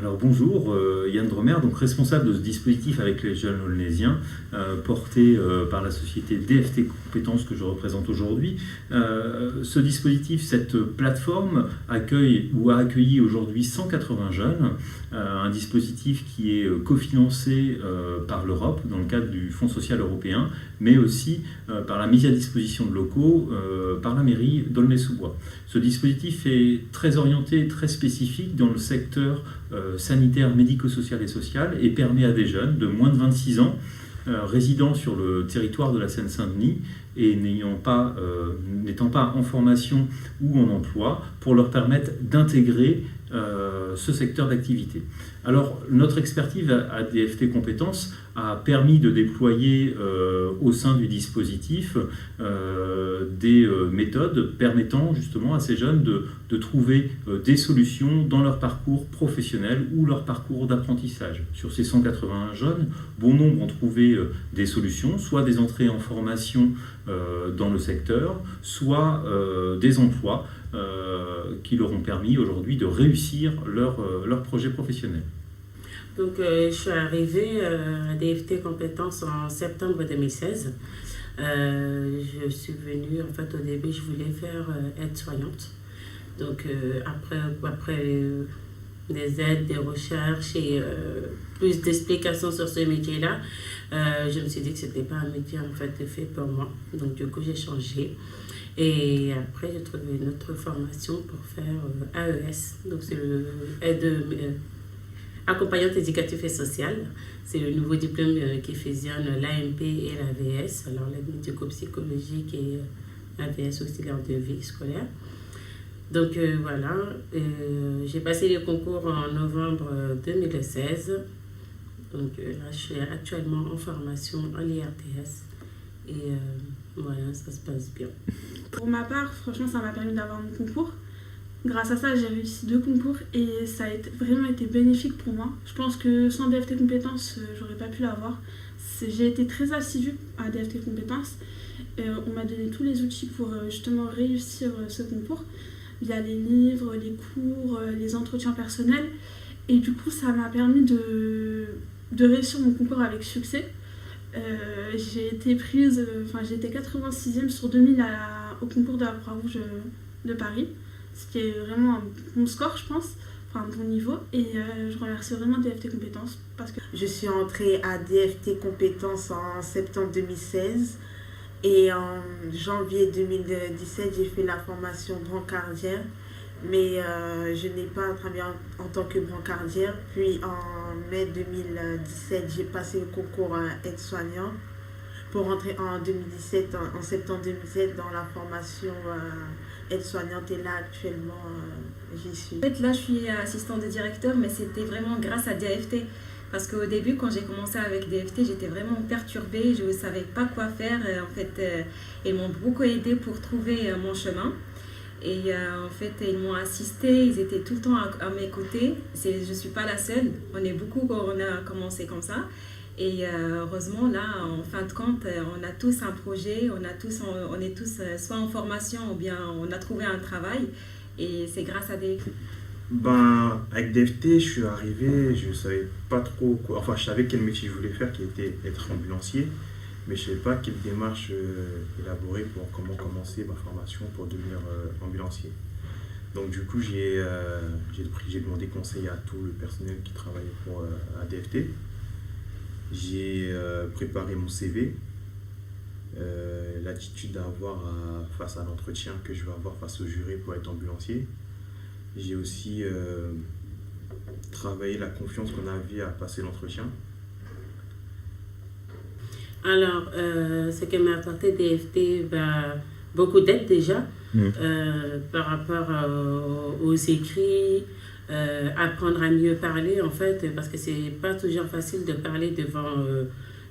Alors bonjour, Yann Dromer, donc responsable de ce dispositif avec les jeunes aulnésiens, porté par la société DFT Compétences que je représente aujourd'hui. Ce dispositif, cette plateforme accueille ou a accueilli aujourd'hui 180 jeunes, un dispositif qui est cofinancé par l'Europe dans le cadre du Fonds social européen, mais aussi par la mise à disposition de locaux par la mairie d'Aulnay-sous-Bois. Ce dispositif est très orienté, très spécifique dans le secteur sanitaire, médico-social et social et permet à des jeunes de moins de 26 ans résidant sur le territoire de la Seine-Saint-Denis et n'étant pas en formation ou en emploi pour leur permettre d'intégrer ce secteur d'activité. Alors, notre expertise à DFT Compétences a permis de déployer au sein du dispositif des méthodes permettant justement à ces jeunes de trouver des solutions dans leur parcours professionnel ou leur parcours d'apprentissage. Sur ces 180 jeunes, bon nombre ont trouvé des solutions, soit des entrées en formation dans le secteur, soit des emplois qui leur ont permis aujourd'hui de réussir leur projet professionnel. Donc, je suis arrivée à DFT Compétences en septembre 2016. Je suis venue, en fait, au début, je voulais faire aide-soignante. Donc, après des aides, des recherches et plus d'explications sur ce métier-là, je me suis dit que ce n'était pas un métier, en fait, fait pour moi. Donc, du coup, j'ai changé. Et après, j'ai trouvé une autre formation pour faire AES. Donc, c'est le accompagnante éducative et sociale. C'est le nouveau diplôme qui fusionne l'AMP et l'AVS, alors l'aide médico-psychologique et l'AVS auxiliaire de vie scolaire. Donc voilà, j'ai passé les concours en novembre 2016. Donc là, je suis actuellement en formation en IRTS et voilà, ça se passe bien. Pour ma part, franchement, ça m'a permis d'avoir mon concours. Grâce à ça, j'ai réussi 2 concours et ça a vraiment été bénéfique pour moi. Je pense que sans DFT Compétences, j'aurais pas pu l'avoir. J'ai été très assidue à DFT Compétences. On m'a donné tous les outils pour justement réussir ce concours, via les livres, les cours, les entretiens personnels. Et du coup, ça m'a permis de réussir mon concours avec succès. J'ai été 86e sur 2000 au concours de la Croix-Rouge de Paris. Ce qui est vraiment un bon score, je pense, enfin un bon niveau. Et je remercie vraiment DFT Compétences parce que... Je suis entrée à DFT Compétences en septembre 2016 et en janvier 2017, j'ai fait la formation brancardière, mais je n'ai pas travaillé en tant que brancardière. Puis en mai 2017, j'ai passé le concours aide-soignant pour rentrer en septembre 2017 dans la formation aide-soignante et là actuellement j'y suis. En fait là je suis assistante de directeur mais c'était vraiment grâce à DFT parce qu'au début quand j'ai commencé avec DFT j'étais vraiment perturbée, je ne savais pas quoi faire. En fait ils m'ont beaucoup aidée pour trouver mon chemin et en fait ils m'ont assistée, ils étaient tout le temps à mes côtés. Je ne suis pas la seule, on est beaucoup quand on a commencé comme ça. Et heureusement, là, en fin de compte, on a tous un projet, on est tous soit en formation ou bien on a trouvé un travail et c'est grâce à DFT. Avec DFT, je suis arrivé, je ne savais pas trop quoi, enfin je savais quel métier je voulais faire qui était être ambulancier, mais je ne savais pas quelle démarche élaborer pour comment commencer ma formation pour devenir ambulancier. Donc du coup, j'ai demandé conseil à tout le personnel qui travaillait pour ADFT. J'ai préparé mon CV, l'attitude à avoir face à l'entretien que je vais avoir face au jury pour être ambulancier. J'ai aussi travaillé la confiance qu'on avait à passer l'entretien. Alors, ce que m'a apporté DFT, beaucoup d'aide déjà par rapport aux écrits. Apprendre à mieux parler en fait parce que c'est pas toujours facile de parler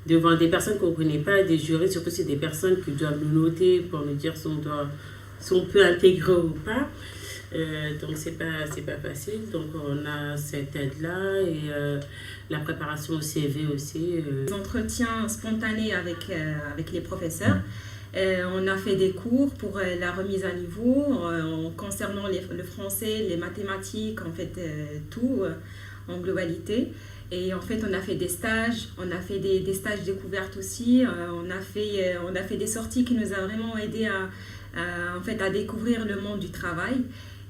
devant des personnes qu'on ne connaît pas, des jurés, surtout c'est des personnes qui doivent nous noter pour nous dire si on peut intégrer ou pas. Donc c'est pas facile, donc on a cette aide là et la préparation au CV aussi. Les entretiens spontanés avec les professeurs. On a fait des cours pour la remise à niveau concernant le français, les mathématiques, en fait tout. en globalité. Et en fait, on a fait des stages, on a fait des stages découvertes aussi, on a fait des sorties qui nous ont vraiment aidé en fait, à découvrir le monde du travail.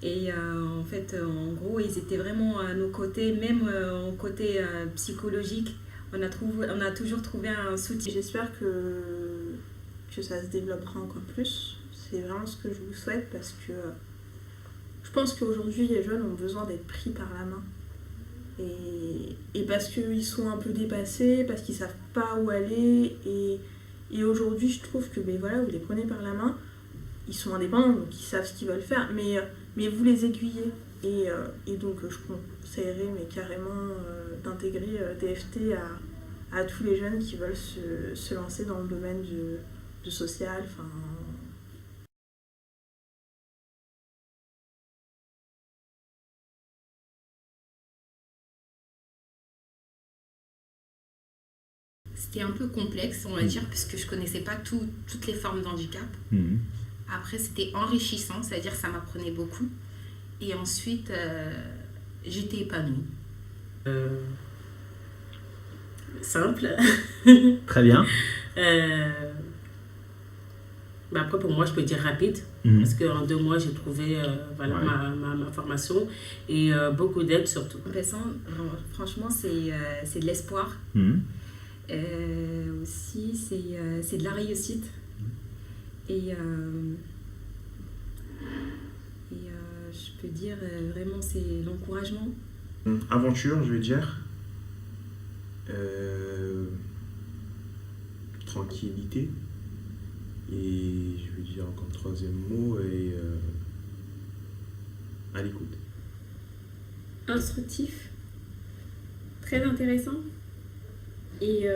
Et en fait, en gros, ils étaient vraiment à nos côtés, même au côté psychologique. On a toujours trouvé un soutien. J'espère que ça se développera encore plus. C'est vraiment ce que je vous souhaite parce que je pense qu'aujourd'hui, les jeunes ont besoin d'être pris par la main. Et parce qu'ils sont un peu dépassés, parce qu'ils ne savent pas où aller. Et aujourd'hui, je trouve que voilà, vous les prenez par la main, ils sont indépendants, donc ils savent ce qu'ils veulent faire, mais vous les aiguillez. Et donc, je conseillerais mais carrément d'intégrer DFT à tous les jeunes qui veulent se lancer dans le domaine du social. C'était un peu complexe, on va dire, puisque je ne connaissais pas toutes les formes d'handicap. Après, c'était enrichissant, c'est-à-dire que ça m'apprenait beaucoup. Et ensuite, j'étais épanouie. Simple. Très bien. Après, pour moi, je peux dire rapide. Parce qu'en 2 mois, j'ai trouvé ma formation. Et beaucoup d'aide surtout. Franchement, c'est de l'espoir. Aussi, c'est de la réussite. Et je peux dire vraiment, c'est l'encouragement. Aventure, je vais dire. Tranquillité. Et je vais dire comme 3e mot, à l'écoute. Instructif. Très intéressant. Et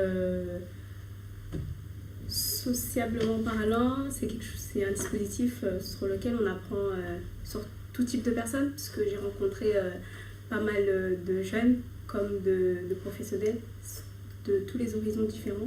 sociablement parlant, c'est un dispositif sur lequel on apprend sur tout type de personnes, parce que j'ai rencontré pas mal de jeunes comme de professionnels de tous les horizons différents.